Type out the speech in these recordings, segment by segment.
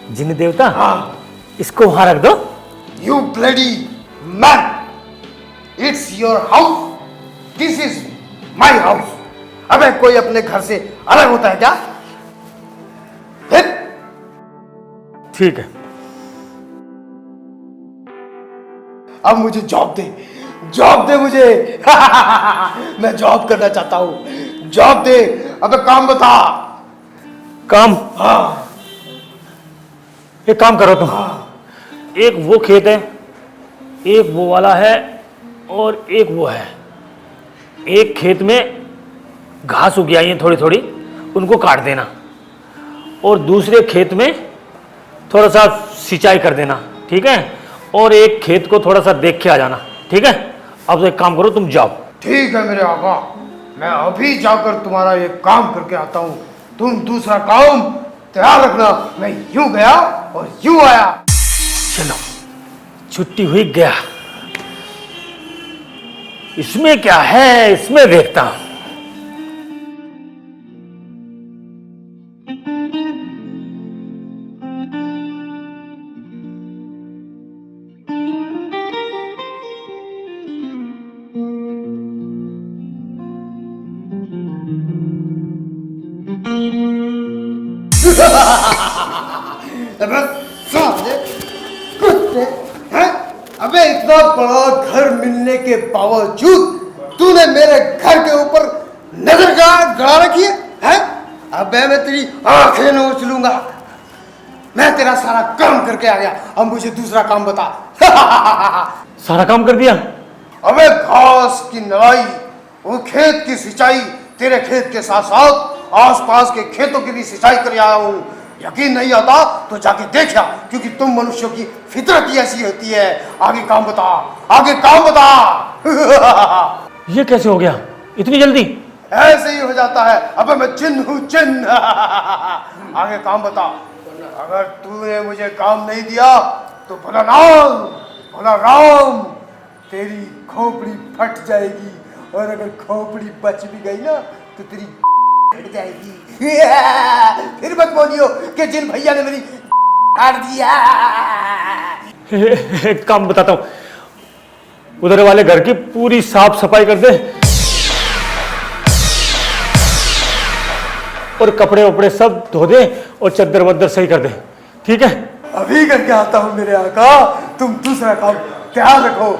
जिन देवता, हाँ। इसको वहां रख दो। You bloody man, it's your house, this is my house. अबे कोई अपने घर से अलग होता है क्या? फिर ठीक है, अब मुझे जॉब दे, जॉब दे मुझे। मैं जॉब करना चाहता हूं, जॉब दे। अबे काम बता। काम? हाँ एक काम करो तुम, एक वो खेत है, एक वो वाला है, और एक वो है। एक खेत में घास उग आई है थोड़ी थोड़ी, उनको काट देना, और दूसरे खेत में थोड़ा सा सिंचाई कर देना, ठीक है? और एक खेत को थोड़ा सा देख के आ जाना, ठीक है? अब तो एक काम करो, तुम जाओ। ठीक है मेरे आका, मैं अभी जाकर तुम्हारा ये काम करके आता हूं। तुम दूसरा काम तैयार रखना। मैं यूं गया और यूं आया। चलो, छुट्टी हुई, गया। इसमें क्या है, इसमें देखता हूं। अबे साले, कुत्ते, हैं? अबे इतना बड़ा घर मिलने के बावजूद तूने मेरे घर के ऊपर नजर गड़ा रखी है, हैं? अबे मैं तेरी आंखें नोच लूंगा। मैं तेरा सारा काम करके आ गया, अब मुझे दूसरा काम बता। सारा काम कर दिया? अबे घास की नवाई, वो खेत की सिंचाई, तेरे खेत के साथ साथ आसपास के खेतों की भी सिंचाई कर आया हूं। यकीन नहीं आता तो जाके देखा, क्योंकि तुम मनुष्यों की फितरत ही ऐसी होती है। आगे काम बता, आगे काम बता। ये कैसे हो गया इतनी जल्दी? ऐसे ही हो जाता है। अबे मैं जिन हूं, जिन। आगे काम बता। अगर तूने मुझे काम नहीं दिया तो भला नाम, भला राम, तेरी खोपड़ी फट जाएगी, और अगर खोपड़ी बच भी गई ना तो तेरी फट जाएगी। फिर मत बोलियो कि जिन भैया ने मेरी काट दिया। एक काम बताता हूं, उधर वाले घर की पूरी साफ सफाई कर दे, और कपड़े वपड़े सब धो दे, और चद्दर वद्दर सही कर दे, ठीक है? अभी करके आता हूं मेरे आका, तुम दूसरा काम तैयार रखो।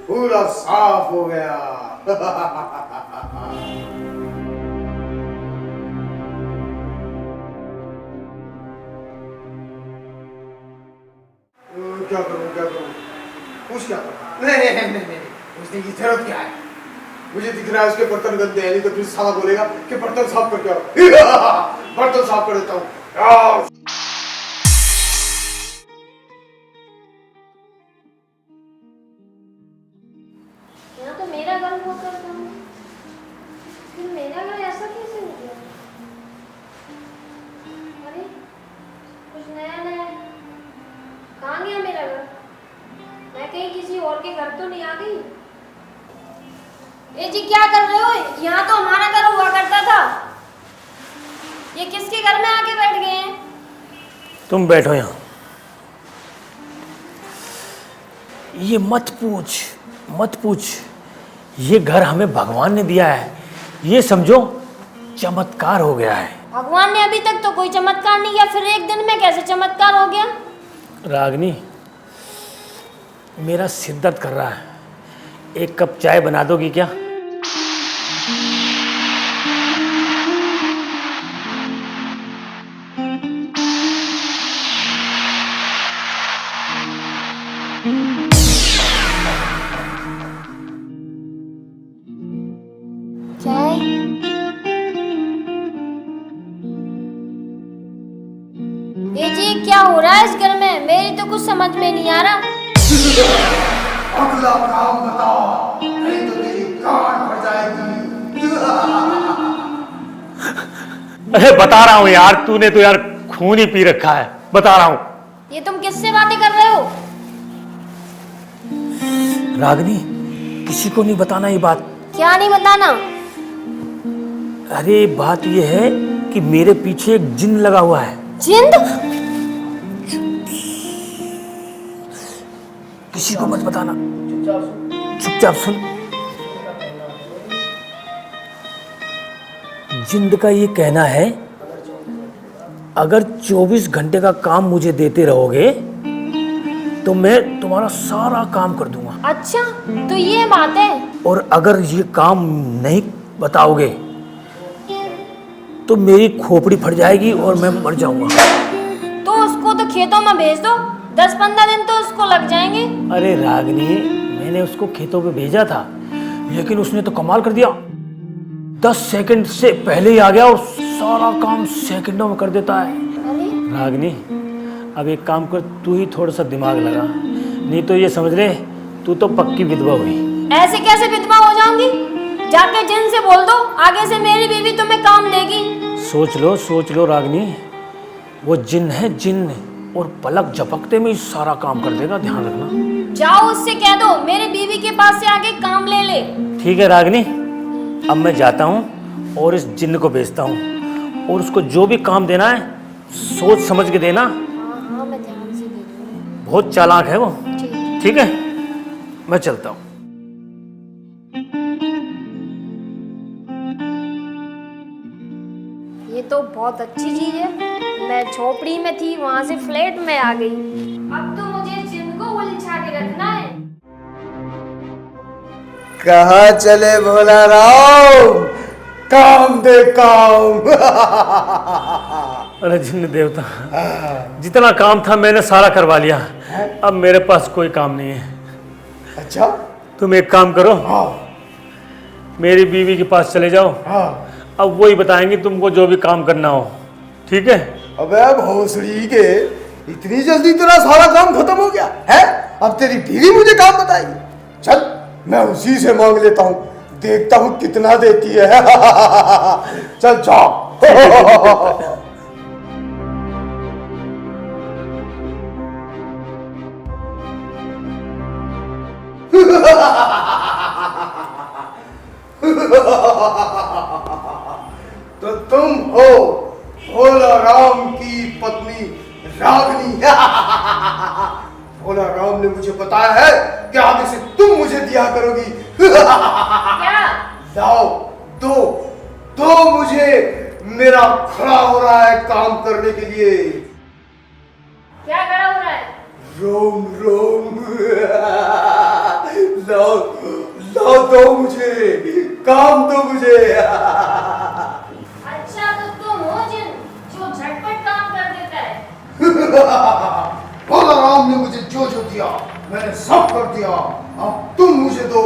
पूरा साफ हो गया। क्या करूं, क्या करूं? पूछ क्या करूं? नहीं, पूछने की जरूरत क्या है? मुझे दिख रहा है उसके बर्तन गंदे हैं, नहीं तो फिर साला बोलेगा कि बर्तन साफ करके आओ। बर्तन साफ कर देता हूँ। यहाँ तो मेरा घर हुआ करता हूँ, फिर मेरा घर ऐसा कैसे हो गया? अरे कुछ नया नया, कहाँ गया मेरा घर? मैं कहीं किसी और के घर तो नहीं आ गई? ए जी, क्या कर रहे हो? यहाँ तो हमारा घर हुआ करता था, ये किसके घर में आके बैठ गए हैं? तुम बैठो यहाँ। ये मत पूछ, मत पूछ। ये घर हमें भगवान ने दिया है, ये समझो चमत्कार हो गया है। भगवान ने अभी तक तो कोई चमत्कार नहीं किया, फिर एक दिन में कैसे चमत्कार हो गया? रागनी, मेरा सिर दर्द कर रहा है, एक कप चाय बना दोगी क्या? चाय? ये जी क्या हो रहा है इस घर में? मेरी तो कुछ समझ में नहीं आ रहा। अगला काम बता, नहीं तो तेरी गांड अरे बता रहा हूँ यार, तूने तो यार खून ही पी रखा है, बता रहा हूँ। ये तुम किससे बातें कर रहे हो? रागिनी, किसी को नहीं बताना ये बात। क्या नहीं बताना? अरे बात ये है कि मेरे पीछे एक जिन लगा हुआ है। जिंद? किसी को मत बताना, चुपचाप सुन। जिंद का ये कहना है, अगर 24 घंटे का काम मुझे देते रहोगे तो मैं तुम्हारा सारा काम कर दूंगा। अच्छा, तो ये बात है। और अगर ये काम नहीं बताओगे तो मेरी खोपड़ी फट जाएगी और मैं मर जाऊंगा। तो उसको तो खेतों में भेज दो, 10-15 दिन तो उसको लग जाएंगे। अरे रागिनी, मैंने उसको खेतों पे भेजा था, लेकिन उसने तो कमाल कर दिया। 10 सेकंड से पहले ही आ गया और सारा काम सेकंडों में कर देता है। अरे रागिनी, अब एक काम कर, तू ही थोड़ा सा दिमाग लगा, नहीं तो ये समझ ले तू तो पक्की विधवा हुई। ऐसे कैसे विधवा हो जाऊंगी? जाके जिन से बोल दो, आगे से मेरी बीवी तुम्हें काम देगी। सोच लो रागिनी, वो जिन है जिन, और पलक झपकते में ही सारा काम कर देगा, ध्यान रखना। जाओ उससे कह दो मेरी बीवी के पास से आके काम ले ले। ठीक है रागिनी, अब मैं जाता हूँ और इस जिन्न को भेजता हूँ, और उसको जो भी काम देना है सोच समझ के देना। हाँ, मैं ध्यान से दे दूंगी। बहुत चालाक है वो। ठीक। ठीक है, मैं चलता हूँ। ये तो बहुत अच्छी चीज है, मैं झोपड़ी में थी, वहां से फ्लैट में आ गई। अब तो मुझे जिन को उलझा के रखना है। कहाँ चले भोला राम? काम दे काम। अरे जिन्न देवता, जितना काम था मैंने सारा करवा लिया, अब मेरे पास कोई काम नहीं है। अच्छा, तुम एक काम करो, हाँ मेरी बीवी के पास चले जाओ, हाँ। अब वही बताएंगे तुमको जो भी काम करना हो। ठीक है? अबे भोसड़ी के, इतनी जल्दी तेरा सारा काम खत्म हो गया है? अब तेरी बीवी मुझे काम बताएगी? चल, मैं उसी से मांग लेता हूँ, देखता हूँ कितना देती है। चल जाओ। तो तुम हो भोला राम की पत्नी रागिनी। भोला राम ने मुझे बताया है कि आगे से तुम मुझे दिया करोगी। क्या? लाओ, दो मुझे, मेरा खड़ा हो रहा है काम करने के लिए। क्या खड़ा हो रहा है? रोम रोम। लाओ दो मुझे, काम दो मुझे। अच्छा, तो तुम हो जिन जो झटपट काम कर देता है। भोला राम ने मुझे जो दिया मैंने सब कर दिया, अब तुम मुझे दो,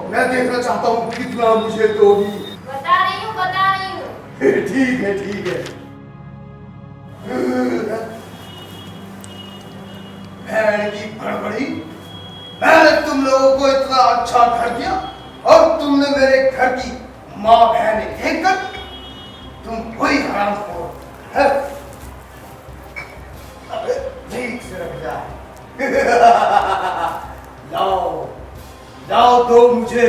मैं देखना चाहता हूँ कितना मुझे दोगी। बता रही हूँ। ठीक है। भैन की भड़बड़ी, मैंने तुम लोगों को इतना अच्छा घर दिया और तुमने मेरे घर की माँ बहन देखकर तुम वही हरामखोर है। अबे ठीक से रख जा। लाओ दो मुझे,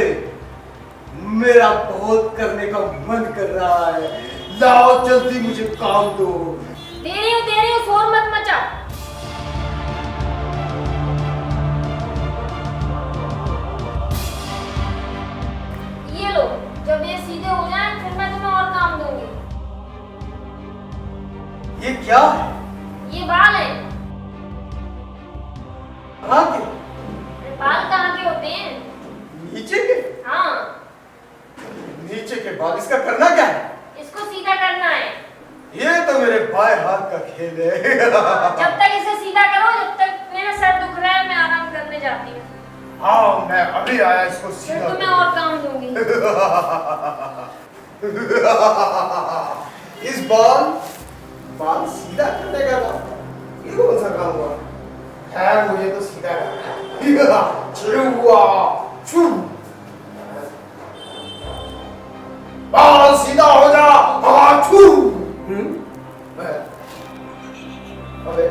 मेरा बहुत करने का मन कर रहा है। लाओ जल्दी मुझे काम दो। दे रही हूँ, शोर मत मचा। ये लो, जब ये सीधे हो जाए फिर मैं तुम्हें और काम दूंगी। ये क्या है? ये बाल हैं। कहाँ के? बाल कहाँ के होते हैं? नीचे के? हाँ, नीचे के बाल, इसका करना क्या है? इसको सीधा करना है। ये तो मेरे बाएं हाथ का खेल है। जब तक इसे सीधा करो, जब तक मेरा सर दुख रहा है, मैं आराम करने जाती हूँ। हाँ, मैं अभी आया इसको फिर सीधा तुम्हें और काम दूंगी। इस बाल सीधा करने का काम, ये कौन सा काम हुआ? खैर मुझे तो सीधा करना है। बाल सीधा हो जा। आठू। अबे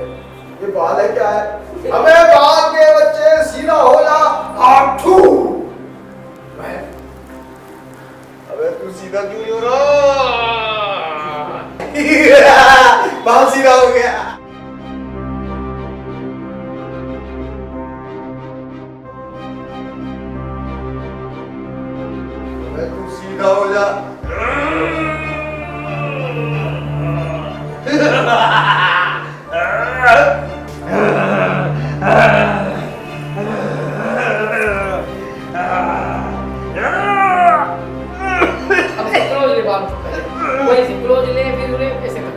ये बाल है क्या है? अबे बाल के बच्चे सीधा हो जा आठू। अबे तू सीधा क्यों नहीं हो रहा? बाल सीधा हो गया। अबे तू सीधा हो जा। क्लोज ले फिर उन्हें ऐसे कर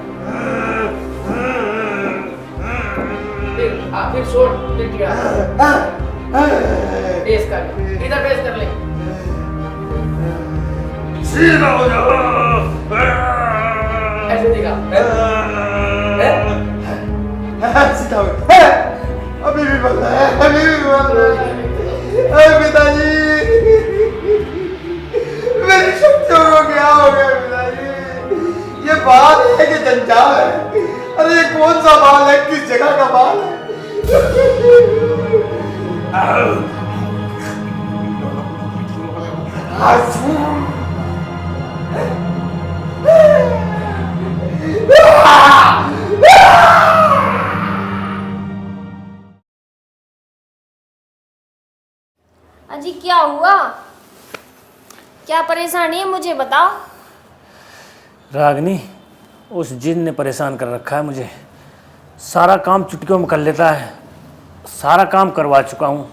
फिर शॉर्ट फिर गिरा बेस कर इधर बेस कर ले सीधा हो जाओ। ऐसे दिखा सीधा हो गया। अभी भी बंद है, अभी भी बंद है। अरे पिताजी मेरी शक्तियों को क्या हो गया पिताजी? ये बाल है कि जंजाल है? अरे ये कौन सा बाल है, किस जगह का बाल है? अजी क्या हुआ? क्या परेशानी है मुझे बताओ। रागनी, उस जिन ने परेशान कर रखा है मुझे। सारा काम चुटकियों में कर लेता है। सारा काम करवा चुका हूँ।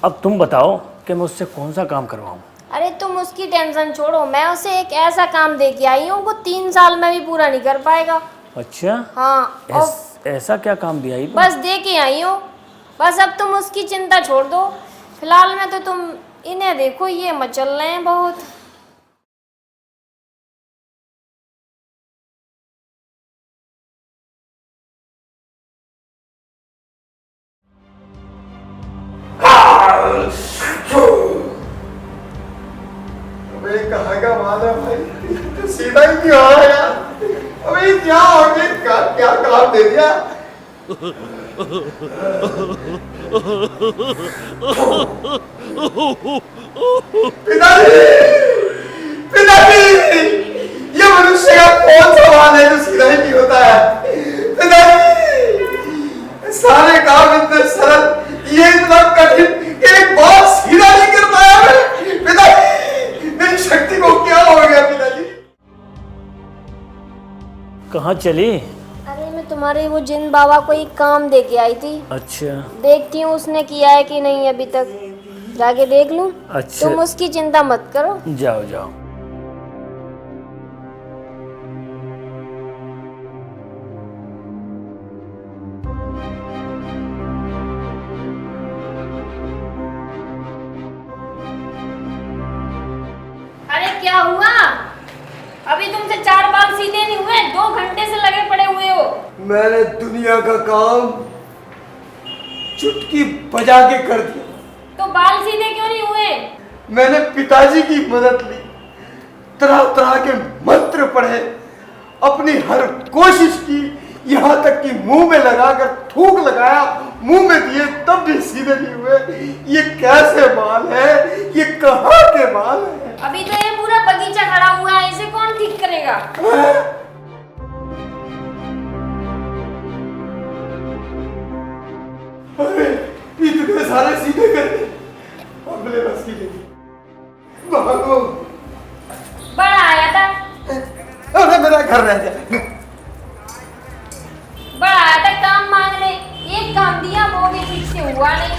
अब तुम बताओ कि मैं उससे कौन सा काम करवाऊँ? अरे तुम उसकी टेंशन छोड़ो, मैं उसे एक ऐसा काम दे के आई हूँ वो 3 साल में भी पूरा नहीं कर पाएगा। अच्छा, हाँ और ऐसा क्या काम दिया ही? बस दे के आई हूँ। बस अब तुम उसकी चिंता छोड़ दो। फिलहाल में तो तुम इन्हें देखो, ये मचल रहे हैं बहुत। अबे कहाँ का बाल है भाई? तो सीधा ही क्यों आ रहा है यार? अबे क्या हो गया? क्या काम दे दिया? पिताजी! पिताजी! ये मनुष्य का कौन सा बाल है जो सीधा ही नहीं होता है? पिताजी! सारे काम इतने सरल, ये इतना कठिन, एक बाल सीधा नहीं कर पाया मैं। पिताजी! मेरी शक्ति को क्या हो गया पिताजी? कहाँ चली? अरे मैं तुम्हारे वो जिन बाबा को एक काम दे के आई थी। अच्छा देखती हूँ उसने किया है कि नहीं अभी तक, जाके देख लूं। अच्छा। तुम उसकी चिंता मत करो। जाओ जाओ। अरे क्या हुआ? अभी तुमसे 4 बाल सीधे नहीं हुए, 2 घंटे से लगे पड़े हुए हो। मैंने दुनिया का काम चुटकी बजा के कर दिया। तो बाल सीधे क्यों नहीं हुए? मैंने पिताजी की मदद ली, तरह तरह के मंत्र पढ़े, अपनी हर कोशिश की, यहाँ तक कि मुंह में लगाकर थूक लगाया, मुंह में दिए तब भी सीधे नहीं हुए। ये कैसे बाल है? ये कहाँ के बाल है? अभी तो ये पूरा बगीचा खड़ा हुआ है, इसे कौन ठीक करेगा? अरे इतने सारे सीधे कर दिए, अगले बस की नहीं। भागो। बड़ा आया था, अरे मेरा घर रह जाए। बड़ा आया था काम मांगने, एक काम दिया वो भी ठीक से हुआ नहीं।